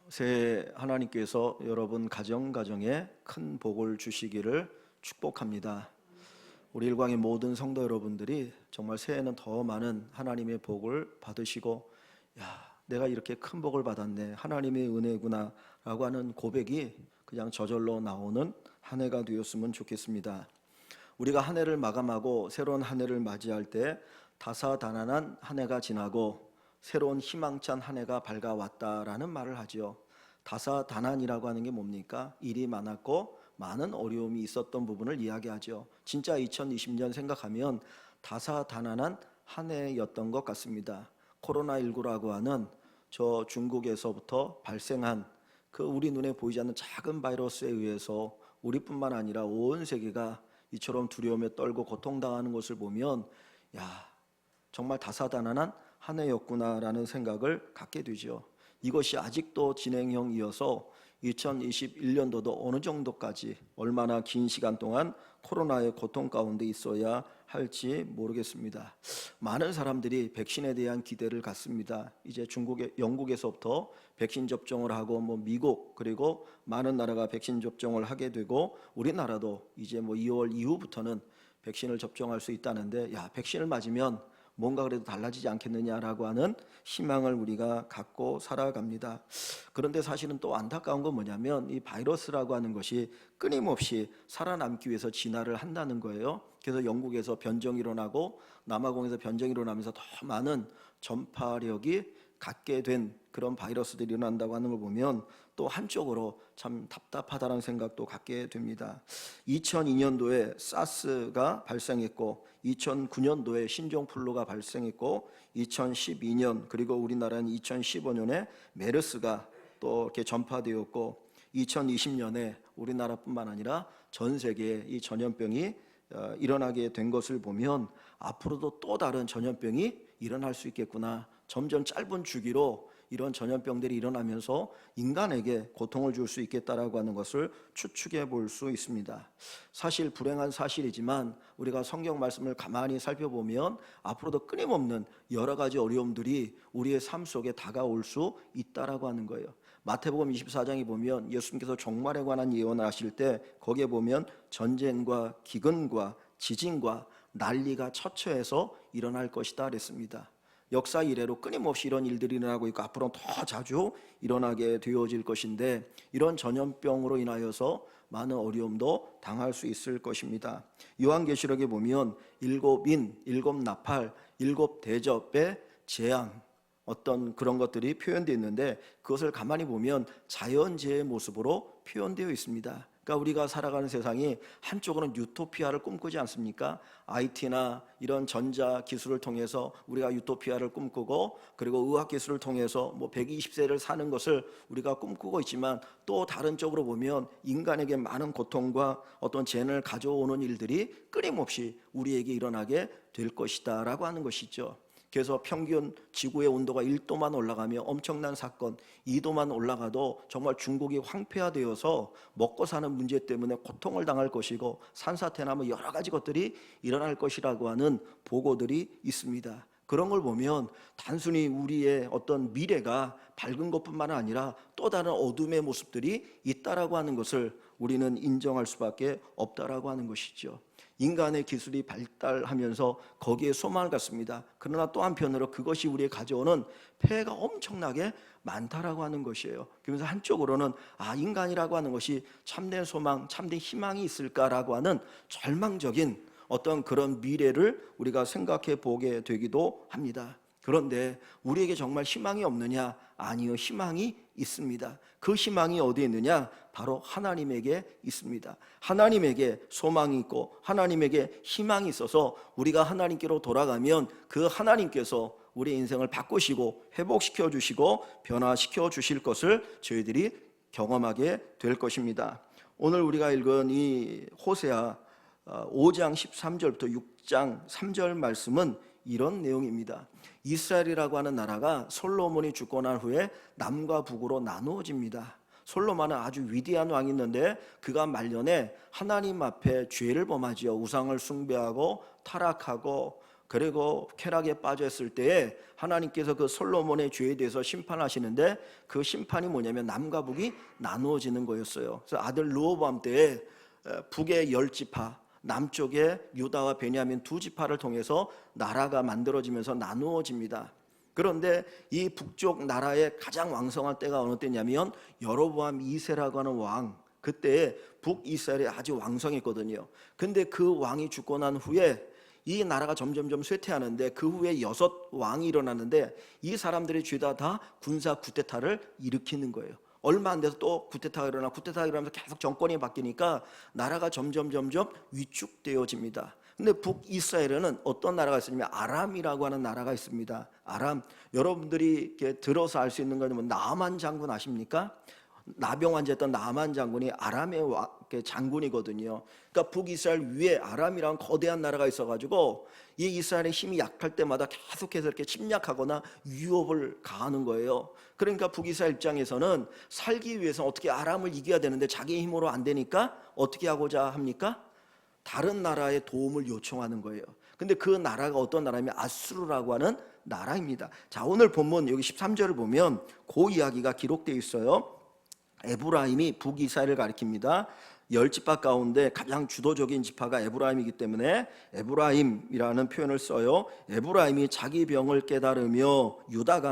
새해 하나님께서 여러분 가정에 큰 복을 주시기를 축복합니다. 우리 일광의 모든 성도 여러분들이 정말 새해에는 더 많은 하나님의 복을 받으시고, 내가 이렇게 큰 복을 받았네, 하나님의 은혜구나 라고 하는 고백이 그냥 저절로 나오는 한 해가 되었으면 좋겠습니다. 우리가 한 해를 마감하고 새로운 한 해를 맞이할 때 다사다난한 한 해가 지나고 새로운 희망찬 한 해가 밝아왔다라는 말을 하죠. 다사다난이라고 하는 게 뭡니까? 일이 많았고 많은 어려움이 있었던 부분을 이야기하죠. 진짜 2020년 생각하면 다사다난한 한 해였던 것 같습니다. 코로나19라고 하는 저 중국에서부터 발생한 그 우리 눈에 보이지 않는 작은 바이러스에 의해서 우리뿐만 아니라 온 세계가 이처럼 두려움에 떨고 고통당하는 것을 보면 정말 다사다난한 한 해였구나라는 생각을 갖게 되죠. 이것이 아직도 진행형이어서 2021년도도 어느 정도까지 얼마나 긴 시간 동안 코로나의 고통 가운데 있어야 할지 모르겠습니다. 많은 사람들이 백신에 대한 기대를 갖습니다. 이제 영국에서부터 백신 접종을 하고 미국 그리고 많은 나라가 백신 접종을 하게 되고 우리나라도 이제 2월 이후부터는 백신을 접종할 수 있다는데 백신을 맞으면 뭔가 그래도 달라지지 않겠느냐라고 하는 희망을 우리가 갖고 살아갑니다. 그런데 사실은 또 안타까운 건 뭐냐면 이 바이러스라고 하는 것이 끊임없이 살아남기 위해서 진화를 한다는 거예요. 그래서 영국에서 변종이 일어나고 남아공에서 변종이 일어나면서 더 많은 전파력이 갖게 된 그런 바이러스들이 일어난다고 하는 걸 보면 또 한쪽으로 참 답답하다는 생각도 갖게 됩니다. 2002년도에 사스가 발생했고 2009년도에 신종플루가 발생했고 2012년 그리고 우리나라는 2015년에 메르스가 또 이렇게 전파되었고 2020년에 우리나라뿐만 아니라 전 세계에 이 전염병이 일어나게 된 것을 보면 앞으로도 또 다른 전염병이 일어날 수 있겠구나. 점점 짧은 주기로 이런 전염병들이 일어나면서 인간에게 고통을 줄 수 있겠다라고 하는 것을 추측해 볼 수 있습니다. 사실 불행한 사실이지만 우리가 성경 말씀을 가만히 살펴보면 앞으로도 끊임없는 여러 가지 어려움들이 우리의 삶 속에 다가올 수 있다라고 하는 거예요. 마태복음 24장에 보면 예수님께서 종말에 관한 예언을 하실 때 거기에 보면 전쟁과 기근과 지진과 난리가 처처해서 일어날 것이다 그랬습니다. 역사 이래로 끊임없이 이런 일들이 일어나고 있고 앞으로는 더 자주 일어나게 되어질 것인데 이런 전염병으로 인하여서 많은 어려움도 당할 수 있을 것입니다. 요한계시록에 보면 7인, 7나팔, 7대접의 재앙 어떤 그런 것들이 표현되어 있는데 그것을 가만히 보면 자연재해의 모습으로 표현되어 있습니다. 그러니까 우리가 살아가는 세상이 한쪽으로는 유토피아를 꿈꾸지 않습니까? IT나 이런 전자기술을 통해서 우리가 유토피아를 꿈꾸고 그리고 의학기술을 통해서 120세를 사는 것을 우리가 꿈꾸고 있지만 또 다른 쪽으로 보면 인간에게 많은 고통과 어떤 재난을 가져오는 일들이 끊임없이 우리에게 일어나게 될 것이다 라고 하는 것이죠. 그래서 평균 지구의 온도가 1도만 올라가면 엄청난 사건, 2도만 올라가도 정말 중국이 황폐화되어서 먹고 사는 문제 때문에 고통을 당할 것이고 산사태나 여러 가지 것들이 일어날 것이라고 하는 보고들이 있습니다. 그런 걸 보면 단순히 우리의 어떤 미래가 밝은 것뿐만 아니라 또 다른 어둠의 모습들이 있다라고 하는 것을 우리는 인정할 수밖에 없다라고 하는 것이죠. 인간의 기술이 발달하면서 거기에 소망을 갖습니다. 그러나 또 한편으로 그것이 우리에 가져오는 폐해가 엄청나게 많다라고 하는 것이에요. 그러면서 한쪽으로는 인간이라고 하는 것이 참된 소망, 참된 희망이 있을까라고 하는 절망적인 어떤 그런 미래를 우리가 생각해 보게 되기도 합니다. 그런데 우리에게 정말 희망이 없느냐? 아니요, 희망이 있습니다. 그 희망이 어디에 있느냐? 바로 하나님에게 있습니다. 하나님에게 소망이 있고 하나님에게 희망이 있어서 우리가 하나님께로 돌아가면 그 하나님께서 우리 인생을 바꾸시고 회복시켜 주시고 변화시켜 주실 것을 저희들이 경험하게 될 것입니다. 오늘 우리가 읽은 이 호세아 5장 13절부터 6장 3절 말씀은 이런 내용입니다. 이스라엘이라고 하는 나라가 솔로몬이 죽고 난 후에 남과 북으로 나누어집니다. 솔로몬은 아주 위대한 왕이 있는데 그가 말년에 하나님 앞에 죄를 범하지요. 우상을 숭배하고 타락하고 그리고 쾌락에 빠졌을 때에 하나님께서 그 솔로몬의 죄에 대해서 심판하시는데 그 심판이 뭐냐면 남과 북이 나누어지는 거였어요. 그래서 아들 르호보암 때에 북의 10지파, 남쪽에 유다와 베냐민 2지파를 통해서 나라가 만들어지면서 나누어집니다. 그런데 이 북쪽 나라의 가장 왕성한 때가 어느 때냐면 여로보암 2세라고 하는 왕, 그때에 북이스라엘이 아주 왕성했거든요. 근데 그 왕이 죽고 난 후에 이 나라가 점점점 쇠퇴하는데 그 후에 6왕이 일어나는데 이 사람들이 죄다 다 군사 쿠데타를 일으키는 거예요. 얼마 안 돼서 또 쿠데타가 일어나면서 계속 정권이 바뀌니까 나라가 점점 위축되어집니다. 근데 북이스라엘에는 어떤 나라가 있으냐면 아람이라고 하는 나라가 있습니다. 아람, 여러분들이 이렇게 들어서 알 수 있는 건 나아만 장군 아십니까? 나병 환자였던 나아만 장군이 아람의 장군이거든요. 그러니까 북이스라엘 위에 아람이라는 거대한 나라가 있어가지고 이 이스라엘의 힘이 약할 때마다 계속해서 이렇게 침략하거나 위협을 가하는 거예요. 그러니까 북이스라엘 입장에서는 살기 위해서 어떻게 아람을 이겨야 되는데 자기 힘으로 안 되니까 어떻게 하고자 합니까? 다른 나라의 도움을 요청하는 거예요. 근데 그 나라가 어떤 나라냐면 아수르라고 하는 나라입니다. 자, 오늘 본문 여기 13절을 보면 그 이야기가 기록되어 있어요. 에브라임이 북이스라엘을 가리킵니다. 10지파 가운데 가장 주도적인 지파가 에브라임이기 때문에 에브라임이라는 표현을 써요. 에브라임이 자기 병을 깨달으며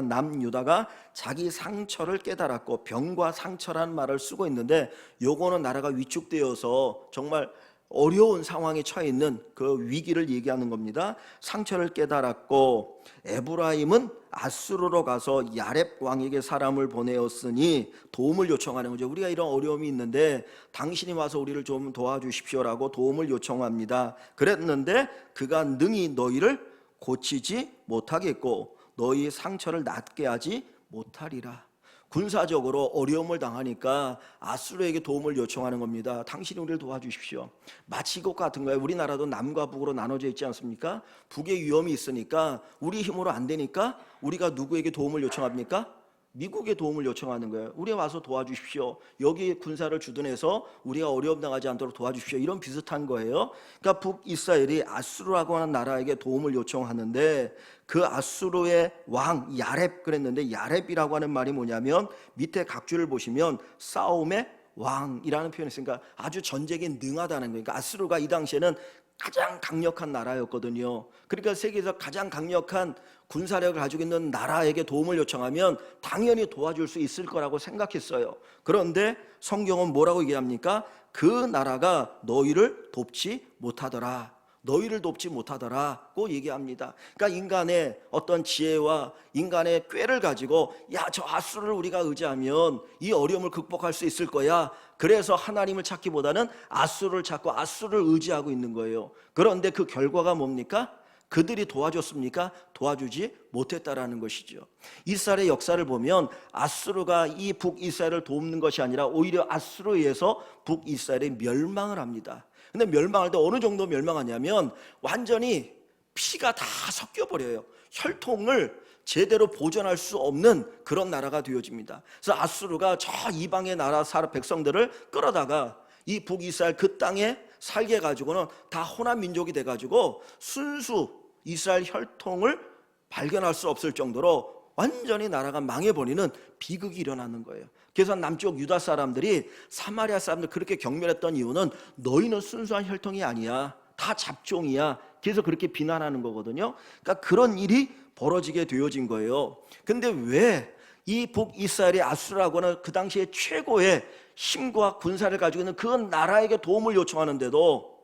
남유다가 자기 상처를 깨달았고, 병과 상처라는 말을 쓰고 있는데 요거는 나라가 위축되어서 정말 어려운 상황에 처해 있는 그 위기를 얘기하는 겁니다. 상처를 깨달았고 에브라임은 아수르로 가서 야렙 왕에게 사람을 보내었으니 도움을 요청하는 거죠. 우리가 이런 어려움이 있는데 당신이 와서 우리를 좀 도와주십시오라고 도움을 요청합니다. 그랬는데 그가 능히 너희를 고치지 못하겠고 너희 상처를 낫게 하지 못하리라. 군사적으로 어려움을 당하니까 아수르에게 도움을 요청하는 겁니다. 당신이 우리를 도와주십시오. 마치 이것 같은 거예요. 우리나라도 남과 북으로 나눠져 있지 않습니까? 북의 위험이 있으니까 우리 힘으로 안 되니까 우리가 누구에게 도움을 요청합니까? 미국에 도움을 요청하는 거예요. 우리 와서 도와주십시오. 여기 군사를 주둔해서 우리가 어려움 당하지 않도록 도와주십시오. 이런 비슷한 거예요. 그러니까 북이스라엘이 아수르라고 하는 나라에게 도움을 요청하는데 그 아수르의 왕 야렙 그랬는데 야렙이라고 하는 말이 뭐냐면 밑에 각주를 보시면 싸움의 왕이라는 표현이 있으니까 아주 전쟁에 능하다는 거예요. 그러니까 아수르가 이 당시에는 가장 강력한 나라였거든요. 그러니까 세계에서 가장 강력한 군사력을 가지고 있는 나라에게 도움을 요청하면 당연히 도와줄 수 있을 거라고 생각했어요. 그런데 성경은 뭐라고 얘기합니까? 그 나라가 너희를 돕지 못하더라. 너희를 돕지 못하더라고 얘기합니다. 그러니까 인간의 어떤 지혜와 인간의 꾀를 가지고 저 아수르를 우리가 의지하면 이 어려움을 극복할 수 있을 거야. 그래서 하나님을 찾기보다는 아수르를 찾고 아수르를 의지하고 있는 거예요. 그런데 그 결과가 뭡니까? 그들이 도와줬습니까? 도와주지 못했다라는 것이죠. 이스라엘의 역사를 보면 아수르가 이 북이스라엘을 돕는 것이 아니라 오히려 아수르에 의해서 북이스라엘이 멸망을 합니다. 근데 멸망할 때 어느 정도 멸망하냐면 완전히 피가 다 섞여버려요. 혈통을 제대로 보존할 수 없는 그런 나라가 되어집니다. 그래서 아수르가 저 이방의 나라 백성들을 끌어다가 이 북이스라엘 그 땅에 살게 가지고는 다 호남 민족이 돼가지고 순수 이스라엘 혈통을 발견할 수 없을 정도로 완전히 나라가 망해버리는 비극이 일어나는 거예요. 그래서 남쪽 유다 사람들이 사마리아 사람들 그렇게 경멸했던 이유는 너희는 순수한 혈통이 아니야, 다 잡종이야. 그래서 그렇게 비난하는 거거든요. 그러니까 그런 일이 벌어지게 되어진 거예요. 근데 왜 이 북이스라엘의 아수르라고 하는 그 당시에 최고의 힘과 군사를 가지고 있는 그 나라에게 도움을 요청하는데도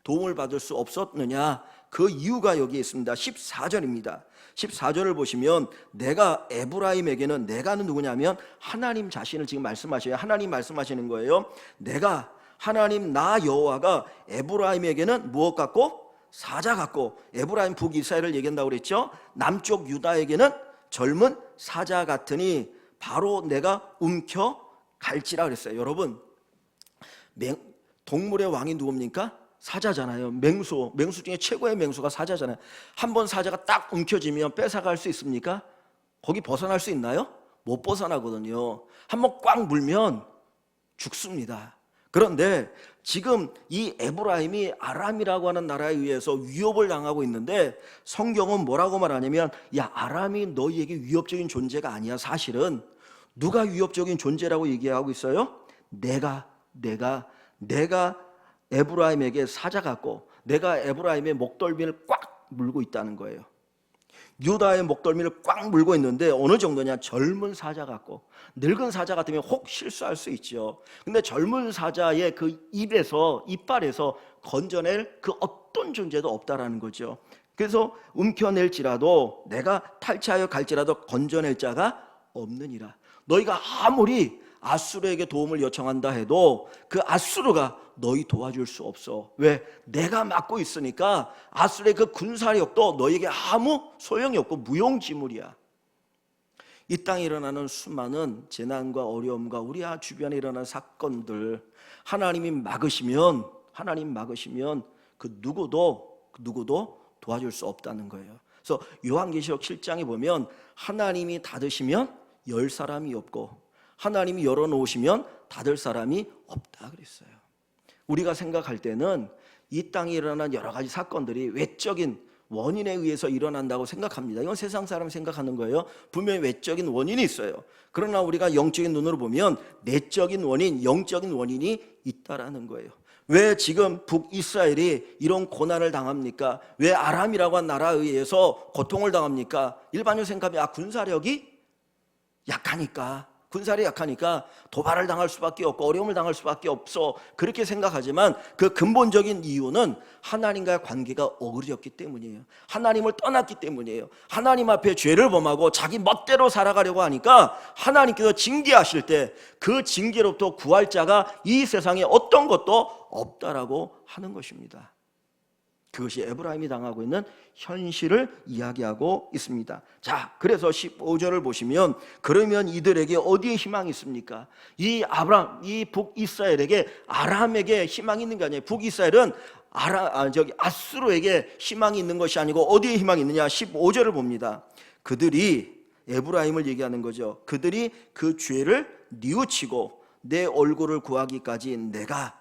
도움을 받을 수 없었느냐? 그 이유가 여기에 있습니다. 14절입니다. 14절을 보시면 내가 에브라임에게는, 내가는 누구냐면 하나님 자신을 지금 말씀하셔요. 하나님 말씀하시는 거예요. 내가 하나님 나 여호와가 에브라임에게는 무엇 같고? 사자 같고. 에브라임 북이스라엘을 얘기한다고 그랬죠. 남쪽 유다에게는 젊은 사자 같으니 바로 내가 움켜 갈지라 그랬어요. 여러분, 동물의 왕이 누굽니까? 사자잖아요. 맹수 중에 최고의 맹수가 사자잖아요. 한번 사자가 딱 움켜쥐면 뺏어갈 수 있습니까? 거기 벗어날 수 있나요? 못 벗어나거든요. 한번 꽉 물면 죽습니다. 그런데 지금 이 에브라임이 아람이라고 하는 나라에 의해서 위협을 당하고 있는데 성경은 뭐라고 말하냐면 야, 아람이 너희에게 위협적인 존재가 아니야. 사실은 누가 위협적인 존재라고 얘기하고 있어요? 내가 에브라임에게 사자 같고 내가 에브라임의 목덜미를 꽉 물고 있다는 거예요. 유다의 목덜미를 꽉 물고 있는데 어느 정도냐? 젊은 사자 같고 늙은 사자 같으면 혹 실수할 수 있죠. 근데 젊은 사자의 그 이빨에서 건져낼 그 어떤 존재도 없다라는 거죠. 그래서 움켜낼지라도 내가 탈취하여 갈지라도 건져낼 자가 없느니라. 너희가 아무리 아수르에게 도움을 요청한다 해도 그 아수르가 너희 도와줄 수 없어. 왜? 내가 맡고 있으니까 아수르의 그 군사력도 너희에게 아무 소용이 없고 무용지물이야. 이 땅에 일어나는 수많은 재난과 어려움과 우리 주변에 일어나는 사건들 하나님 막으시면 그 누구도 도와줄 수 없다는 거예요. 그래서 요한계시록 7장에 보면 하나님이 닫으시면 열 사람이 없고 하나님이 열어놓으시면 닫을 사람이 없다 그랬어요. 우리가 생각할 때는 이 땅에 일어난 여러 가지 사건들이 외적인 원인에 의해서 일어난다고 생각합니다. 이건 세상 사람이 생각하는 거예요. 분명히 외적인 원인이 있어요. 그러나 우리가 영적인 눈으로 보면 내적인 원인, 영적인 원인이 있다라는 거예요. 왜 지금 북이스라엘이 이런 고난을 당합니까? 왜 아람이라고 한 나라에 의해서 고통을 당합니까? 일반적으로 생각하면 군사력이 약하니까, 군사력이 약하니까 도발을 당할 수밖에 없고 어려움을 당할 수밖에 없어, 그렇게 생각하지만 그 근본적인 이유는 하나님과의 관계가 어그러졌기 때문이에요. 하나님을 떠났기 때문이에요. 하나님 앞에 죄를 범하고 자기 멋대로 살아가려고 하니까 하나님께서 징계하실 때 그 징계로부터 구할 자가 이 세상에 어떤 것도 없다라고 하는 것입니다. 그것이 에브라임이 당하고 있는 현실을 이야기하고 있습니다. 자, 그래서 15절을 보시면 그러면 이들에게 어디에 희망이 있습니까? 이 북이스라엘에게 아람에게 희망이 있는 게 아니에요. 북이스라엘은 아수르에게 희망이 있는 것이 아니고 어디에 희망이 있느냐? 15절을 봅니다. 그들이 에브라임을 얘기하는 거죠. 그들이 그 죄를 뉘우치고 내 얼굴을 구하기까지 내가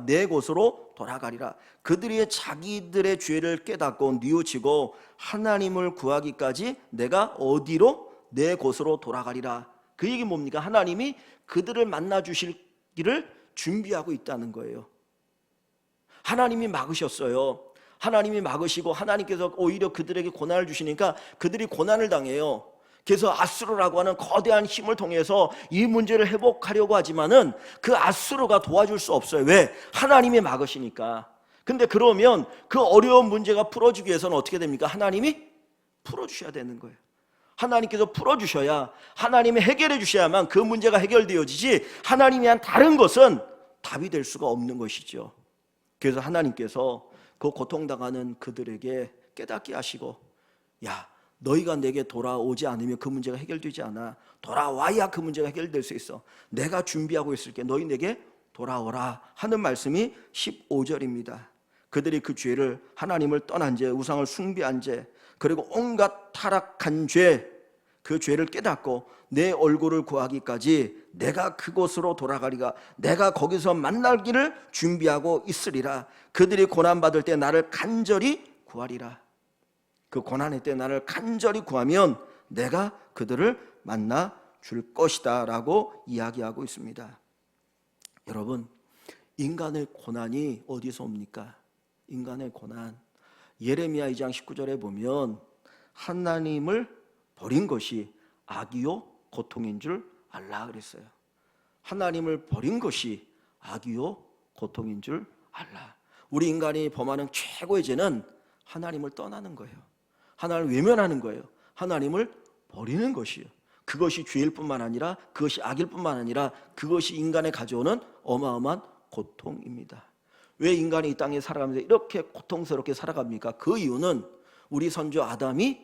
내 곳으로 돌아가리라. 그들이 자기들의 죄를 깨닫고 뉘우치고 하나님을 구하기까지 내가 어디로? 내 곳으로 돌아가리라. 그 얘기 뭡니까? 하나님이 그들을 만나 주시기를 준비하고 있다는 거예요. 하나님이 막으셨어요. 하나님이 막으시고 하나님께서 오히려 그들에게 고난을 주시니까 그들이 고난을 당해요. 그래서 아수르라고 하는 거대한 힘을 통해서 이 문제를 회복하려고 하지만은 그 아수르가 도와줄 수 없어요. 왜? 하나님이 막으시니까. 근데 그러면 그 어려운 문제가 풀어지기 위해서는 어떻게 됩니까? 하나님이 풀어주셔야 되는 거예요. 하나님께서 풀어주셔야, 하나님이 해결해 주셔야만 그 문제가 해결되어지지 하나님이 한 다른 것은 답이 될 수가 없는 것이죠. 그래서 하나님께서 그 고통당하는 그들에게 깨닫게 하시고, 야, 너희가 내게 돌아오지 않으면 그 문제가 해결되지 않아. 돌아와야 그 문제가 해결될 수 있어. 내가 준비하고 있을게. 너희 내게 돌아오라 하는 말씀이 15절입니다. 그들이 그 죄를, 하나님을 떠난 죄, 우상을 숭배한 죄, 그리고 온갖 타락한 죄, 그 죄를 깨닫고 내 얼굴을 구하기까지 내가 그곳으로 돌아가리가, 내가 거기서 만나기를 준비하고 있으리라. 그들이 고난받을 때 나를 간절히 구하리라. 그 고난의 때 나를 간절히 구하면 내가 그들을 만나 줄 것이다 라고 이야기하고 있습니다. 여러분, 인간의 고난이 어디서 옵니까? 인간의 고난, 예레미야 2장 19절에 보면 하나님을 버린 것이 악이요 고통인 줄 알라 그랬어요. 하나님을 버린 것이 악이요 고통인 줄 알라. 우리 인간이 범하는 최고의 죄는 하나님을 떠나는 거예요. 하나님을 외면하는 거예요. 하나님을 버리는 것이에요. 그것이 죄일 뿐만 아니라, 그것이 악일 뿐만 아니라 그것이 인간에 가져오는 어마어마한 고통입니다. 왜 인간이 이 땅에 살아가면서 이렇게 고통스럽게 살아갑니까? 그 이유는 우리 선조 아담이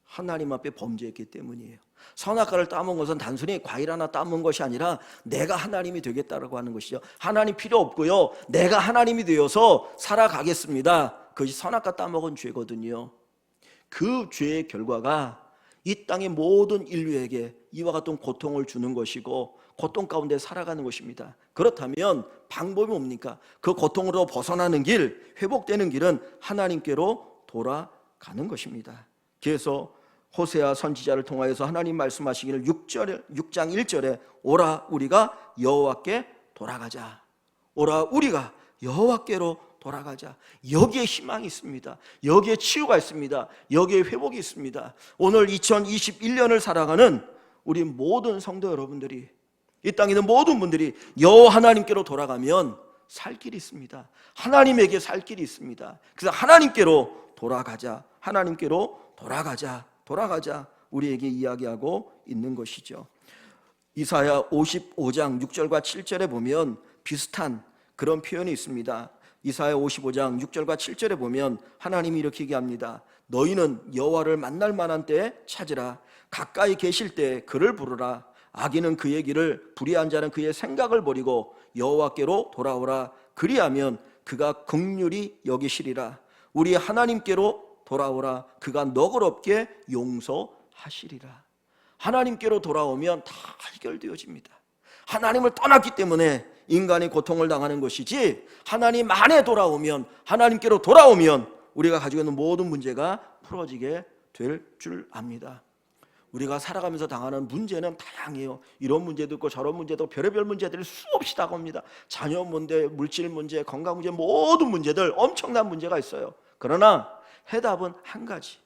하나님 앞에 범죄했기 때문이에요. 선악과를 따먹은 것은 단순히 과일 하나 따먹은 것이 아니라 내가 하나님이 되겠다라고 하는 것이죠. 하나님 필요 없고요, 내가 하나님이 되어서 살아가겠습니다. 그것이 선악과 따먹은 죄거든요. 그 죄의 결과가 이 땅의 모든 인류에게 이와 같은 고통을 주는 것이고 고통 가운데 살아가는 것입니다. 그렇다면 방법이 뭡니까? 그 고통으로 벗어나는 길, 회복되는 길은 하나님께로 돌아가는 것입니다. 그래서 호세아 선지자를 통하여서 하나님 말씀하시기를 6장 1절에 오라 우리가 여호와께 돌아가자. 오라 우리가 여호와께로 돌아가자. 여기에 희망이 있습니다. 여기에 치유가 있습니다. 여기에 회복이 있습니다. 오늘 2021년을 살아가는 우리 모든 성도 여러분들이, 이 땅에 있는 모든 분들이 여호와 하나님께로 돌아가면 살 길이 있습니다. 하나님에게 살 길이 있습니다. 그래서 하나님께로 돌아가자. 하나님께로 돌아가자. 우리에게 이야기하고 있는 것이죠. 이사야 55장 6절과 7절에 보면 비슷한 그런 표현이 있습니다. 이사야 55장 6절과 7절에 보면 하나님이 이렇게 얘기합니다. 너희는 여호와를 만날 만한 때에 찾으라. 가까이 계실 때 그를 부르라. 악인은 그의 길을, 불의한 자는 그의 생각을 버리고 여호와께로 돌아오라. 그리하면 그가 긍휼히 여기시리라. 우리 하나님께로 돌아오라. 그가 너그럽게 용서하시리라. 하나님께로 돌아오면 다 해결되어집니다. 하나님을 떠났기 때문에 인간이 고통을 당하는 것이지, 하나님 안에 돌아오면, 하나님께로 돌아오면 우리가 가지고 있는 모든 문제가 풀어지게 될 줄 압니다. 우리가 살아가면서 당하는 문제는 다양해요. 이런 문제도 있고 저런 문제도, 별의별 문제들이 수없이 다가옵니다. 자녀 문제, 물질 문제, 건강 문제, 모든 문제들 엄청난 문제가 있어요. 그러나 해답은 한 가지,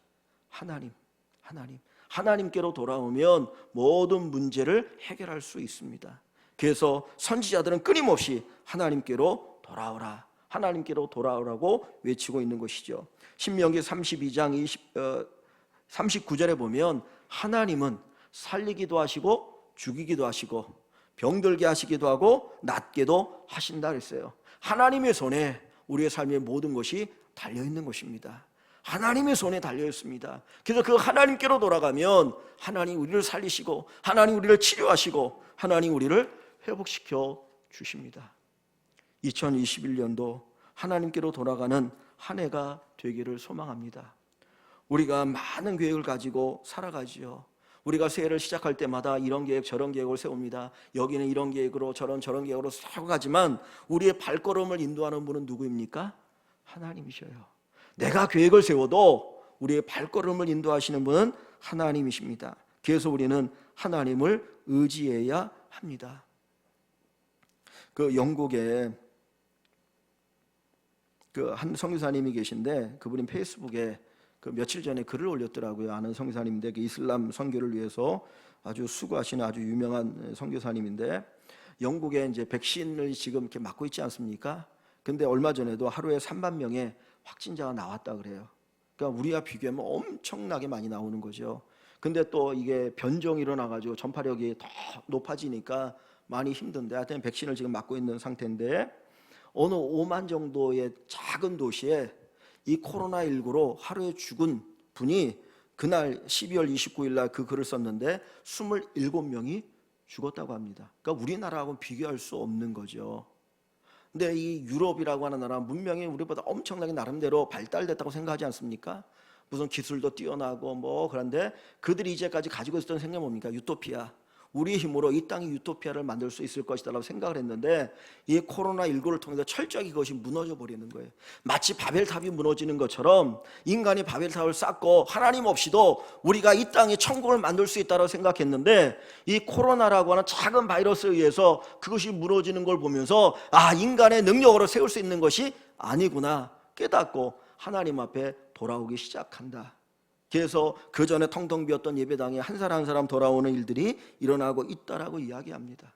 하나님께로 돌아오면 모든 문제를 해결할 수 있습니다. 그래서 선지자들은 끊임없이 하나님께로 돌아오라고 외치고 있는 것이죠. 신명기 32장 39절에 보면 하나님은 살리기도 하시고 죽이기도 하시고 병들게 하시기도 하고 낫게도 하신다 그랬어요. 하나님의 손에 우리의 삶의 모든 것이 달려있는 것입니다. 하나님의 손에 달려있습니다. 그래서 그 하나님께로 돌아가면 하나님 우리를 살리시고 하나님 우리를 치료하시고 하나님 우리를 회복시켜 주십니다. 2021년도 하나님께로 돌아가는 한 해가 되기를 소망합니다. 우리가 많은 계획을 가지고 살아가지요. 우리가 새해를 시작할 때마다 이런 계획 저런 계획을 세웁니다. 여기는 이런 계획으로 저런 계획으로 세우고 가지만 우리의 발걸음을 인도하는 분은 누구입니까? 하나님이셔요. 내가 계획을 세워도 우리의 발걸음을 인도하시는 분은 하나님이십니다. 그래서 우리는 하나님을 의지해야 합니다. 그 영국에 그 한 선교사님이 계신데 그분이 페이스북에 그 며칠 전에 글을 올렸더라고요. 아는 선교사님인데 그 이슬람 선교를 위해서 아주 수고하시는 아주 유명한 선교사님인데 영국에 이제 백신을 지금 이렇게 맞고 있지 않습니까? 근데 얼마 전에도 하루에 3만 명의 확진자가 나왔다 그래요. 그러니까 우리와 비교하면 엄청나게 많이 나오는 거죠. 근데 또 이게 변종이 일어나가지고 전파력이 더 높아지니까 많이 힘든데 하여튼 백신을 지금 맞고 있는 상태인데 어느 5만 정도의 작은 도시에 이 코로나19로 하루에 죽은 분이 그날 12월 29일 날 그 글을 썼는데 27명이 죽었다고 합니다. 그러니까 우리나라하고는 비교할 수 없는 거죠. 근데 이 유럽이라고 하는 나라 문명이 우리보다 엄청나게 나름대로 발달됐다고 생각하지 않습니까? 무슨 기술도 뛰어나고 뭐 그런데 그들이 이제까지 가지고 있었던 생각이 뭡니까? 유토피아. 우리의 힘으로 이 땅이 유토피아를 만들 수 있을 것이다라고 생각을 했는데 이 코로나19를 통해서 철저하게 그것이 무너져 버리는 거예요. 마치 바벨탑이 무너지는 것처럼 인간이 바벨탑을 쌓고 하나님 없이도 우리가 이 땅에 천국을 만들 수 있다고 생각했는데 이 코로나라고 하는 작은 바이러스에 의해서 그것이 무너지는 걸 보면서 아, 인간의 능력으로 세울 수 있는 것이 아니구나 깨닫고 하나님 앞에 돌아오기 시작한다. 그래서 그 전에 텅텅 비었던 예배당에 한 사람 한 사람 돌아오는 일들이 일어나고 있다라고 이야기합니다.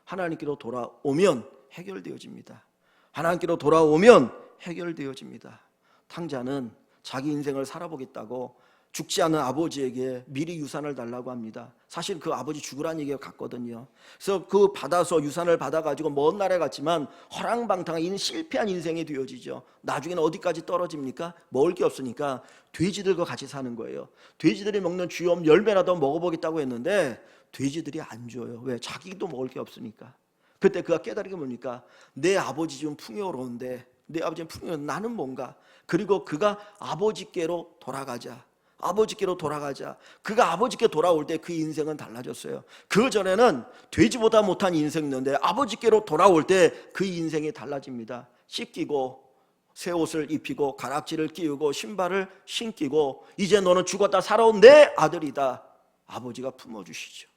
하나님께로 돌아오면 해결되어집니다. 하나님께로 돌아오면 해결되어집니다. 탕자는 자기 인생을 살아보겠다고 죽지 않은 아버지에게 미리 유산을 달라고 합니다. 사실 그 아버지 죽으라는 얘기가 같거든요. 그래서 그 받아서 유산을 받아가지고 먼 나라에 갔지만 허랑방탕한 실패한 인생이 되어지죠. 나중에는 어디까지 떨어집니까? 먹을 게 없으니까 돼지들과 같이 사는 거예요. 돼지들이 먹는 쥐염 열매라도 먹어보겠다고 했는데 돼지들이 안 줘요. 왜? 자기도 먹을 게 없으니까. 그때 그가 깨달은 게 뭡니까? 내 아버지 좀 풍요로운데 내 아버지는 풍요로운데 나는 뭔가. 그리고 그가 아버지께로 돌아가자. 아버지께로 돌아가자. 그가 아버지께 돌아올 때 그 인생은 달라졌어요. 그 전에는 되지보다 못한 인생이었는데 아버지께로 돌아올 때 그 인생이 달라집니다. 씻기고 새 옷을 입히고 가락지를 끼우고 신발을 신기고 이제 너는 죽었다 살아온 내 아들이다. 아버지가 품어주시죠.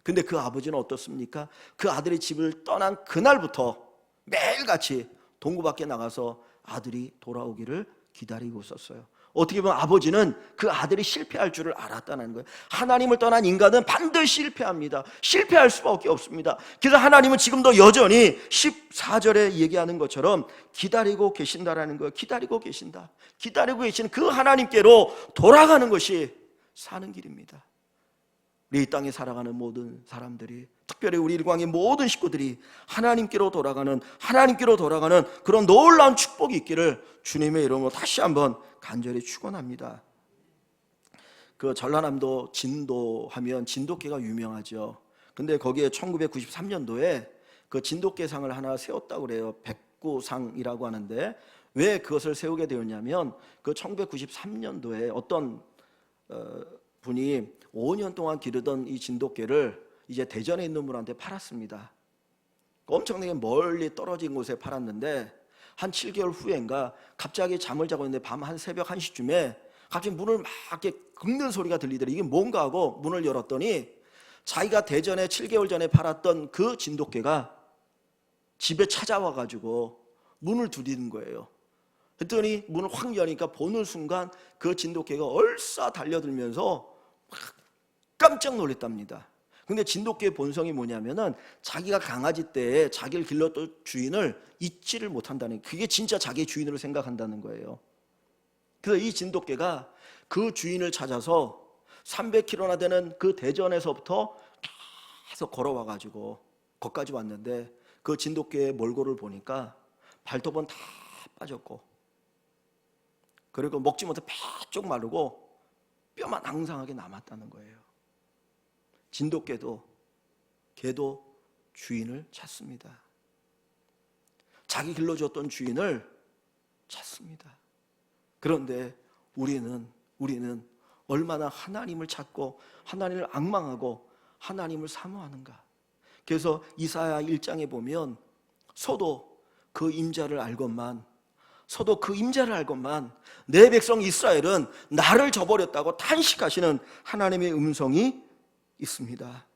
근데 그 아버지는 어떻습니까? 그 아들이 집을 떠난 그날부터 매일같이 동구 밖에 나가서 아들이 돌아오기를 기다리고 있었어요. 어떻게 보면 아버지는 그 아들이 실패할 줄을 알았다는 거예요. 하나님을 떠난 인간은 반드시 실패합니다. 실패할 수밖에 없습니다. 그래서 하나님은 지금도 여전히 14절에 얘기하는 것처럼 기다리고 계신다라는 거예요. 기다리고 계신다. 기다리고 계신 그 하나님께로 돌아가는 것이 사는 길입니다. 우리 이 땅에 살아가는 모든 사람들이, 특별히 우리 일광의 모든 식구들이 하나님께로 돌아가는 그런 놀라운 축복이 있기를 주님의 이름으로 다시 한번 간절히 축원합니다. 그 전라남도 진도하면 진돗개가 유명하죠. 근데 거기에 1993년도에 그 진돗개상을 하나 세웠다고 그래요. 백구상이라고 하는데 왜 그것을 세우게 되었냐면 그 1993년도에 어떤 분이 5년 동안 기르던 이 진돗개를 이제 대전에 있는 분한테 팔았습니다. 엄청나게 멀리 떨어진 곳에 팔았는데 한 7개월 후인가 갑자기 잠을 자고 있는데 밤 한 새벽 1시쯤에 갑자기 문을 막 이렇게 긁는 소리가 들리더래. 이게 뭔가 하고 문을 열었더니 자기가 대전에 7개월 전에 팔았던 그 진돗개가 집에 찾아와 가지고 문을 두드리는 거예요. 그랬더니 문을 확 여니까 보는 순간 그 진돗개가 얼싸 달려들면서 깜짝 놀랐답니다. 근데 진돗개의 본성이 뭐냐면은 자기가 강아지 때 자기를 길렀던 주인을 잊지를 못한다는, 그게 진짜 자기 주인으로 생각한다는 거예요. 그래서 이 진돗개가 그 주인을 찾아서 300km나 되는 그 대전에서부터 계속 걸어와 가지고 거기까지 왔는데 그 진돗개의 몰골을 보니까 발톱은 다 빠졌고 그리고 먹지 못해 폐쪽 마르고 뼈만 앙상하게 남았다는 거예요. 진돗개도 개도 주인을 찾습니다. 자기 길러줬던 주인을 찾습니다. 그런데 우리는 얼마나 하나님을 찾고 하나님을 앙망하고 하나님을 사모하는가. 그래서 이사야 1장에 보면 서도 그 임자를 알건만 내 백성 이스라엘은 나를 저버렸다고 탄식하시는 하나님의 음성이 있습니다.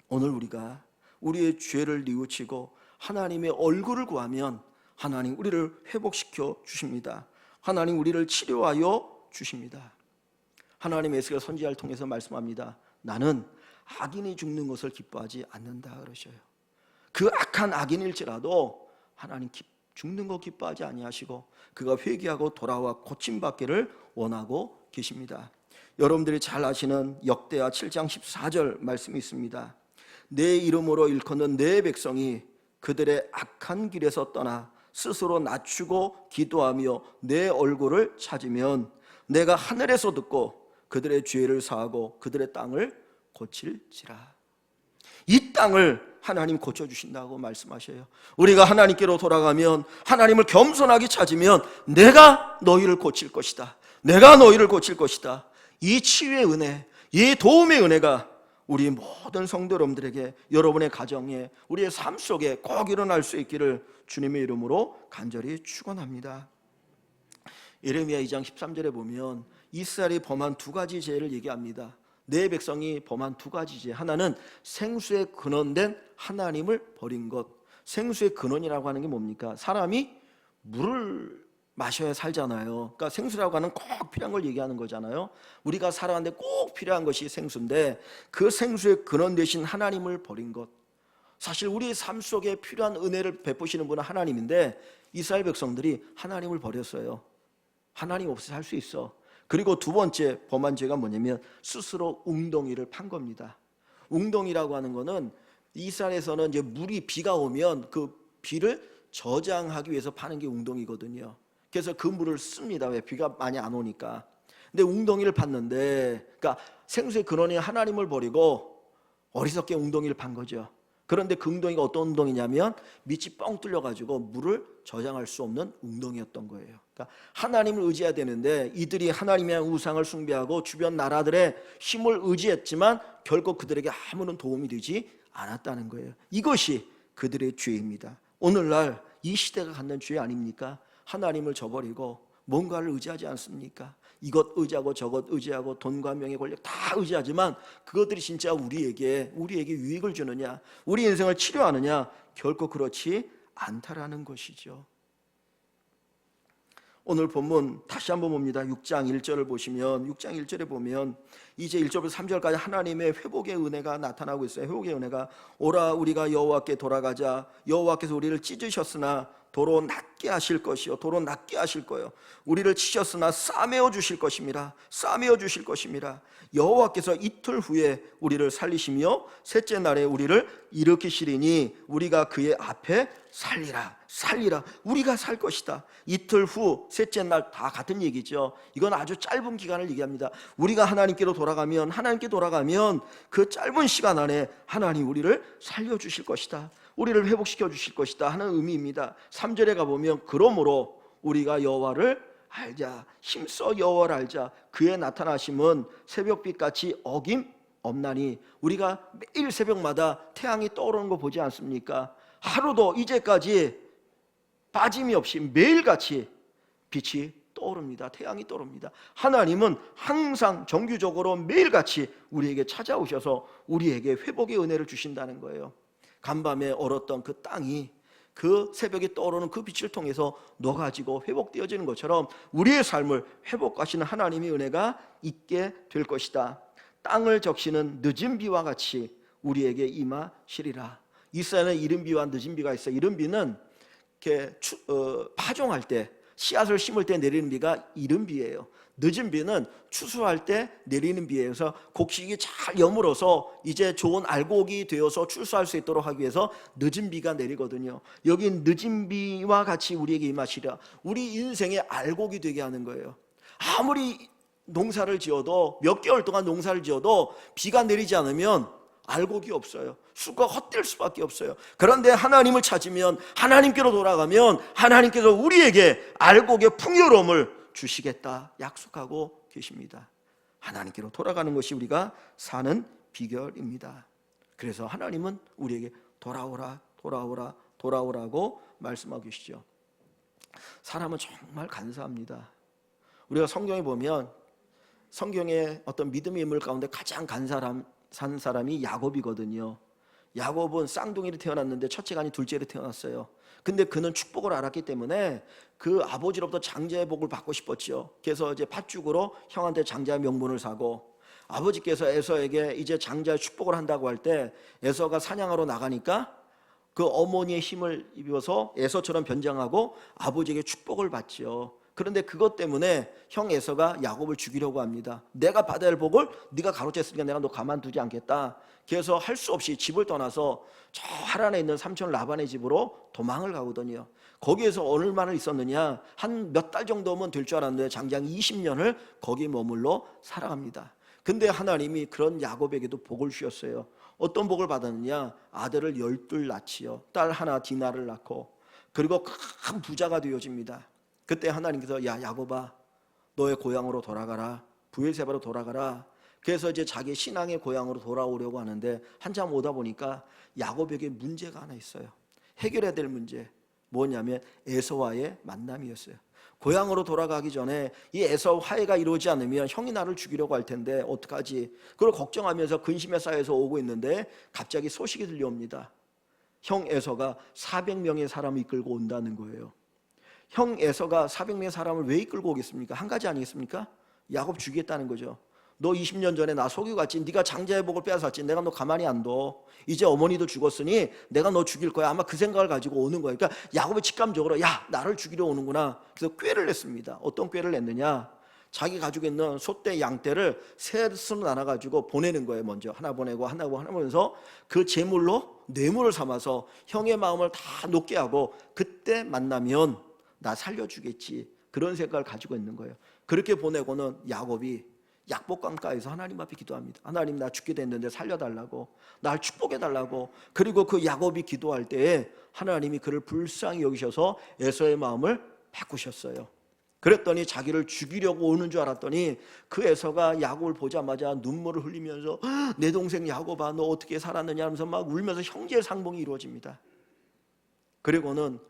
오늘 우리가 우리의 죄를 뉘우치고 하나님의 얼굴을 구하면 하나님 우리를 회복시켜 주십니다. 하나님 우리를 치료하여 주십니다. 하나님 에스겔 선지자를 통해서 말씀합니다. 나는 악인이 죽는 것을 기뻐하지 않는다 그러셔요. 그 악한 악인일지라도 하나님 죽는 거 기뻐하지 아니하시고 그가 회개하고 돌아와 고침받기를 원하고 계십니다. 여러분들이 잘 아시는 역대하 7장 14절 말씀이 있습니다. 내 이름으로 일컫는 내 백성이 그들의 악한 길에서 떠나 스스로 낮추고 기도하며 내 얼굴을 찾으면 내가 하늘에서 듣고 그들의 죄를 사하고 그들의 땅을 고칠지라. 이 땅을 하나님 고쳐주신다고 말씀하셔요. 우리가 하나님께로 돌아가면, 하나님을 겸손하게 찾으면 내가 너희를 고칠 것이다. 내가 너희를 고칠 것이다. 이 치유의 은혜, 이 도움의 은혜가 우리 모든 성도 여러분들에게, 여러분의 가정에, 우리의 삶 속에 꼭 일어날 수 있기를 주님의 이름으로 간절히 축원합니다. 예레미야 2장 13절에 보면 이스라엘이 범한 두 가지 죄를 얘기합니다. 내 백성이 범한 두 가지 죄. 하나는 생수의 근원된 하나님을 버린 것. 생수의 근원이라고 하는 게 뭡니까? 사람이 물을 마셔야 살잖아요. 그러니까 생수라고 하는 꼭 필요한 걸 얘기하는 거잖아요. 우리가 살아가는데 꼭 필요한 것이 생수인데 그 생수의 근원 되신 하나님을 버린 것. 사실 우리 삶 속에 필요한 은혜를 베푸시는 분은 하나님인데 이스라엘 백성들이 하나님을 버렸어요. 하나님 없이 살 수 있어. 그리고 두 번째 범한 죄가 뭐냐면 스스로 웅덩이를 판 겁니다. 웅덩이라고 하는 거는 이스라엘에서는 이제 물이 비가 오면 그 비를 저장하기 위해서 파는 게 웅덩이거든요. 그래서 그 물을 씁니다. 왜? 비가 많이 안 오니까. 근데 웅덩이를 팠는데, 그러니까 생수의 근원인 하나님을 버리고 어리석게 웅덩이를 판 거죠. 그런데 그 웅덩이가 어떤 웅덩이냐면 밑이 뻥 뚫려가지고 물을 저장할 수 없는 웅덩이였던 거예요. 그러니까 하나님을 의지해야 되는데 이들이 하나님의 우상을 숭배하고 주변 나라들의 힘을 의지했지만 결국 그들에게 아무런 도움이 되지 않았다는 거예요. 이것이 그들의 죄입니다. 오늘날 이 시대가 갖는 죄 아닙니까? 하나님을 저버리고 뭔가를 의지하지 않습니까? 이것 의지하고 저것 의지하고 돈과 명예 권력 다 의지하지만 그것들이 진짜 우리에게 유익을 주느냐, 우리 인생을 치료하느냐? 결코 그렇지 않다라는 것이죠. 오늘 본문 다시 한번 봅니다. 6장 1절을 보시면 6장 1절에 보면 이제 1절부터 3절까지 하나님의 회복의 은혜가 나타나고 있어요. 회복의 은혜가 오라 우리가 여호와께 돌아가자. 여호와께서 우리를 찢으셨으나 도로 낫게 하실 것이요 도로 낫게 하실 거요 우리를 치셨으나 싸매어 주실 것입니다. 싸매어 주실 것입니다. 여호와께서 이틀 후에 우리를 살리시며 셋째 날에 우리를 일으키시리니 우리가 그의 앞에 살리라. 우리가 살 것이다. 이틀 후 셋째 날 다 같은 얘기죠. 이건 아주 짧은 기간을 얘기합니다. 우리가 하나님께로 돌아가면 그 짧은 시간 안에 하나님 우리를 살려주실 것이다. 우리를 회복시켜 주실 것이다 하는 의미입니다. 3절에 가보면 그러므로 우리가 여호와를 알자, 힘써 여호와를 알자. 그의 나타나심은 새벽빛같이 어김없나니. 우리가 매일 새벽마다 태양이 떠오르는 거 보지 않습니까? 하루도 이제까지 빠짐이 없이 매일같이 빛이 떠오릅니다. 태양이 떠오릅니다. 하나님은 항상 정규적으로 매일같이 우리에게 찾아오셔서 우리에게 회복의 은혜를 주신다는 거예요. 간밤에 얼었던 그 땅이 그 새벽에 떠오르는 그 빛을 통해서 녹아지고 회복되어지는 것처럼 우리의 삶을 회복하시는 하나님의 은혜가 있게 될 것이다. 땅을 적시는 늦은 비와 같이 우리에게 임하시리라. 이스라엘은 이른 비와 늦은 비가 있어요. 이른 비는 이렇게 파종할 때 씨앗을 심을 때 내리는 비가 이른 비예요. 늦은 비는 추수할 때 내리는 비예요. 그래서 곡식이 잘 여물어서 이제 좋은 알곡이 되어서 추수할 수 있도록 하기 위해서 늦은 비가 내리거든요. 여기 늦은 비와 같이 우리에게 임하시라. 우리 인생의 알곡이 되게 하는 거예요. 아무리 농사를 지어도 몇 개월 동안 농사를 지어도 비가 내리지 않으면 알곡이 없어요. 수가 헛될 수밖에 없어요. 그런데 하나님을 찾으면, 하나님께로 돌아가면 하나님께서 우리에게 알곡의 풍요로움을 주시겠다 약속하고 계십니다. 하나님께로 돌아가는 것이 우리가 사는 비결입니다. 그래서 하나님은 우리에게 돌아오라고 말씀하고 계시죠. 사람은 정말 간사합니다. 우리가 성경에 보면 성경의 어떤 믿음의 인물 가운데 가장 간사한 사람이 야곱이거든요. 야곱은 쌍둥이로 태어났는데 첫째가 아닌 둘째로 태어났어요. 근데 그는 축복을 알았기 때문에 그 아버지로부터 장자의 복을 받고 싶었죠. 그래서 이제 팥죽으로 형한테 장자의 명분을 사고, 아버지께서 에서에게 이제 장자의 축복을 한다고 할 때 에서가 사냥하러 나가니까 그 어머니의 힘을 입어서 에서처럼 변장하고 아버지에게 축복을 받죠. 그런데 그것 때문에 형 에서가 야곱을 죽이려고 합니다. 내가 받아야 할 복을 네가 가로챘으니까 내가 너 가만두지 않겠다. 그래서 할 수 없이 집을 떠나서 저 하란에 있는 삼촌 라반의 집으로 도망을 가거든요. 거기에서 얼마나 있었느냐, 한 몇 달 정도면 될 줄 알았는데 장장 20년을 거기 머물러 살아갑니다. 근데 하나님이 그런 야곱에게도 복을 주셨어요. 어떤 복을 받았느냐, 아들을 12 낳지요. 딸 하나 디나를 낳고, 그리고 큰 부자가 되어집니다. 그때 하나님께서 야 야곱아, 너의 고향으로 돌아가라, 브엘세바로 돌아가라. 그래서 이제 자기 신앙의 고향으로 돌아오려고 하는데 한참 오다 보니까 야곱에게 문제가 하나 있어요. 해결해야 될 문제, 뭐냐면 에서와의 만남이었어요. 고향으로 돌아가기 전에 이 에서 화해가 이루어지지 않으면 형이 나를 죽이려고 할 텐데 어떡하지? 그걸 걱정하면서 근심에 쌓여서 오고 있는데 갑자기 소식이 들려옵니다. 형 에서가 400명의 사람을 이끌고 온다는 거예요. 형 에서가 400명의 사람을 왜 이끌고 오겠습니까? 한 가지 아니겠습니까? 야곱 죽이겠다는 거죠. 너 20년 전에 나 속이고 갔지. 네가 장자의 복을 빼앗았지. 내가 너 가만히 안 둬. 이제 어머니도 죽었으니 내가 너 죽일 거야. 아마 그 생각을 가지고 오는 거예요. 그러니까 야곱이 직감적으로 야 나를 죽이려 오는구나. 그래서 꾀를 냈습니다. 어떤 꾀를 냈느냐, 자기 가지고 있는 소떼 양떼를 셋으로 나눠가지고 보내는 거예요. 먼저 하나 보내고 하나 보내면서 그 제물로 뇌물을 삼아서 형의 마음을 다 녹게 하고 그때 만나면 나 살려주겠지, 그런 생각을 가지고 있는 거예요. 그렇게 보내고는 야곱이 약복강가에서 하나님 앞에 기도합니다. 하나님, 나 죽게 됐는데 살려달라고, 날 축복해달라고. 그리고 그 야곱이 기도할 때에 하나님이 그를 불쌍히 여기셔서 에서의 마음을 바꾸셨어요. 그랬더니 자기를 죽이려고 오는 줄 알았더니 그 에서가 야곱을 보자마자 눈물을 흘리면서 내 동생 야곱아, 너 어떻게 살았느냐 하면서 막 울면서 형제 상봉이 이루어집니다. 그리고는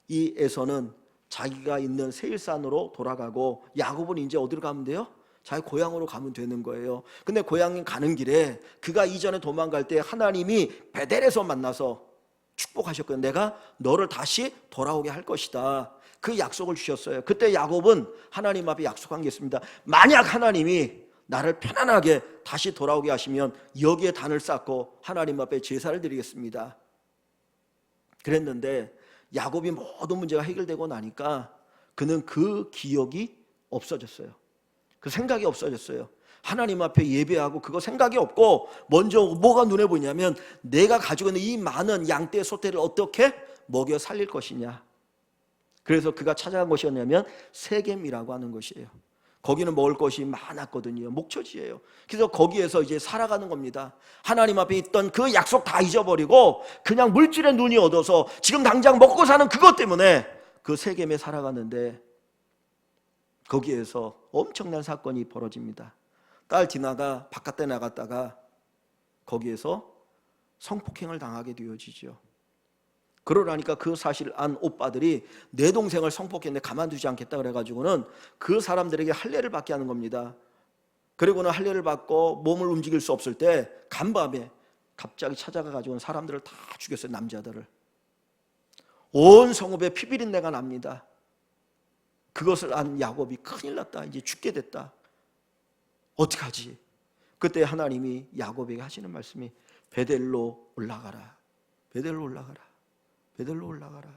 이 에서는 자기가 있는 세일산으로 돌아가고, 야곱은 이제 어디로 가면 돼요? 자기 고향으로 가면 되는 거예요. 근데 고향에 가는 길에 그가 이전에 도망갈 때 하나님이 베델에서 만나서 축복하셨거든요. 내가 너를 다시 돌아오게 할 것이다, 그 약속을 주셨어요. 그때 야곱은 하나님 앞에 약속한 게 있습니다. 만약 하나님이 나를 편안하게 다시 돌아오게 하시면 여기에 단을 쌓고 하나님 앞에 제사를 드리겠습니다. 그랬는데 야곱이 모든 문제가 해결되고 나니까 그는 그 기억이 없어졌어요. 그 생각이 없어졌어요. 하나님 앞에 예배하고 그거 생각이 없고, 먼저 뭐가 눈에 보이냐면 내가 가지고 있는 이 많은 양떼 소떼를 어떻게 먹여 살릴 것이냐. 그래서 그가 찾아간 것이 었냐면 세겜이라고 하는 것이에요. 거기는 먹을 것이 많았거든요. 목초지예요. 그래서 거기에서 이제 살아가는 겁니다. 하나님 앞에 있던 그 약속 다 잊어버리고 그냥 물질에 눈이 얻어서 지금 당장 먹고 사는 그것 때문에 그 세겜에 살아가는데, 거기에서 엄청난 사건이 벌어집니다. 딸 디나가 바깥에 나갔다가 거기에서 성폭행을 당하게 되어지죠. 그러라니까 그 사실을 안 오빠들이 내 동생을 성폭행했는데 가만두지 않겠다 그래가지고는 그 사람들에게 할례를 받게 하는 겁니다. 그리고는 할례를 받고 몸을 움직일 수 없을 때 간밤에 갑자기 찾아가가지고는 사람들을 다 죽였어요. 남자들을. 온 성읍에 피비린내가 납니다. 그것을 안 야곱이 큰일 났다, 이제 죽게 됐다, 어떡하지? 그때 하나님이 야곱에게 하시는 말씀이 베델로 올라가라, 베델로 올라가라, 베델로 올라가라.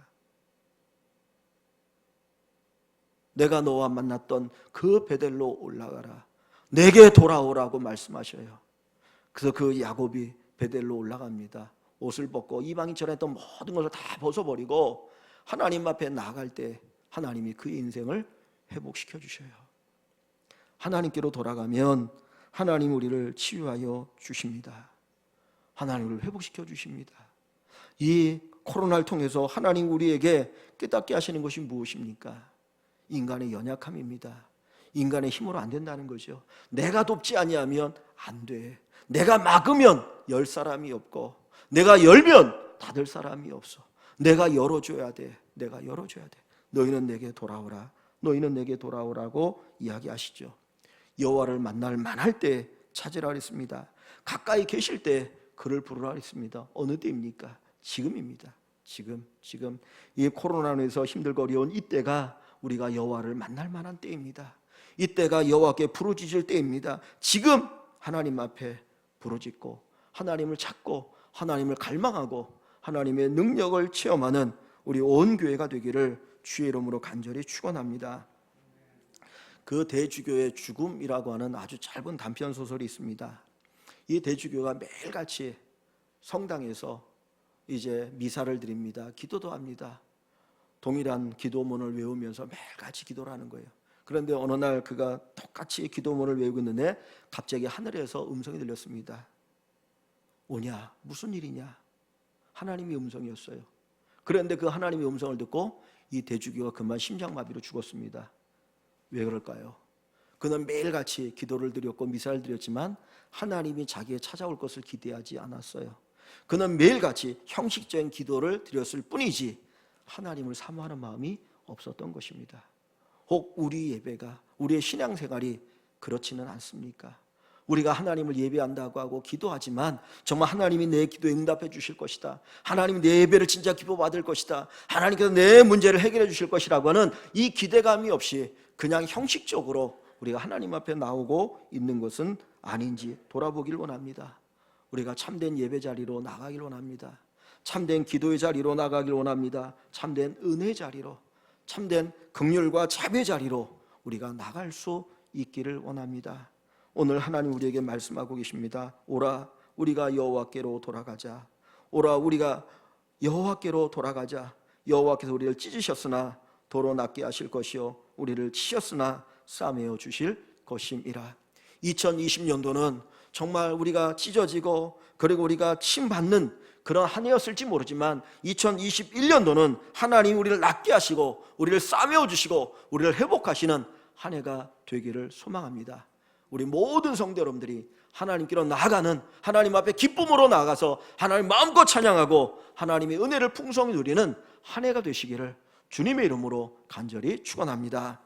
내가 너와 만났던 그 베델로 올라가라, 내게 돌아오라고 말씀하셔요. 그래서 그 야곱이 베델로 올라갑니다. 옷을 벗고 이방인처럼 했던 모든 것을 다 벗어버리고 하나님 앞에 나아갈 때 하나님이 그의 인생을 회복시켜 주셔요. 하나님께로 돌아가면 하나님 우리를 치유하여 주십니다. 하나님을 회복시켜 주십니다. 이 코로나를 통해서 하나님 우리에게 깨닫게 하시는 것이 무엇입니까? 인간의 연약함입니다. 인간의 힘으로 안 된다는 거죠. 내가 돕지 아니하면 안 돼. 내가 막으면 열 사람이 없고, 내가 열면 닫을 사람이 없어. 내가 열어줘야 돼. 내가 열어줘야 돼. 너희는 내게 돌아오라, 너희는 내게 돌아오라고 이야기하시죠. 여호와를 만날 만할 때 찾으라 그랬습니다. 가까이 계실 때 그를 부르라 그랬습니다. 어느 때입니까? 지금입니다. 지금 이 코로나로 인해서 힘들고 어려운 이때가 우리가 여호와를 만날 만한 때입니다. 이때가 여호와께 부르짖을 때입니다. 지금 하나님 앞에 부르짖고 하나님을 찾고 하나님을 갈망하고 하나님의 능력을 체험하는 우리 온 교회가 되기를 주의 이름으로 간절히 축원합니다. 그 대주교의 죽음이라고 하는 아주 짧은 단편 소설이 있습니다. 이 대주교가 매일같이 성당에서 이제 미사를 드립니다. 기도도 합니다. 동일한 기도문을 외우면서 매일같이 기도를 하는 거예요. 그런데 어느 날 그가 똑같이 기도문을 외우고 있는데 갑자기 하늘에서 음성이 들렸습니다. 오냐, 무슨 일이냐? 하나님의 음성이었어요. 그런데 그 하나님의 음성을 듣고 이 대주교가 그만 심장마비로 죽었습니다. 왜 그럴까요? 그는 매일같이 기도를 드렸고 미사를 드렸지만 하나님이 자기의 찾아올 것을 기대하지 않았어요. 그는 매일같이 형식적인 기도를 드렸을 뿐이지 하나님을 사모하는 마음이 없었던 것입니다. 혹 우리 예배가, 우리의 신앙생활이 그렇지는 않습니까? 우리가 하나님을 예배한다고 하고 기도하지만 정말 하나님이 내 기도에 응답해 주실 것이다, 하나님이 내 예배를 진짜 기뻐 받을 것이다, 하나님께서 내 문제를 해결해 주실 것이라고 하는 이 기대감이 없이 그냥 형식적으로 우리가 하나님 앞에 나오고 있는 것은 아닌지 돌아보길 원합니다. 우리가 참된 예배 자리로 나가길 원합니다. 참된 기도의 자리로 나가길 원합니다. 참된 은혜 자리로, 참된 긍휼과 자비의 자리로 우리가 나갈 수 있기를 원합니다. 오늘 하나님 우리에게 말씀하고 계십니다. 오라 우리가 여호와께로 돌아가자. 오라 우리가 여호와께로 돌아가자. 여호와께서 우리를 찢으셨으나 도로 낫게 하실 것이요 우리를 치셨으나 싸매어 주실 것임이라. 2020년도는 정말 우리가 찢어지고 그리고 우리가 침받는 그런 한 해였을지 모르지만 2021년도는 하나님 우리를 낫게 하시고 우리를 싸매어 주시고 우리를 회복하시는 한 해가 되기를 소망합니다. 우리 모든 성도 여러분들이 하나님께로 나아가는, 하나님 앞에 기쁨으로 나아가서 하나님 마음껏 찬양하고 하나님의 은혜를 풍성히 누리는 한 해가 되시기를 주님의 이름으로 간절히 축원합니다.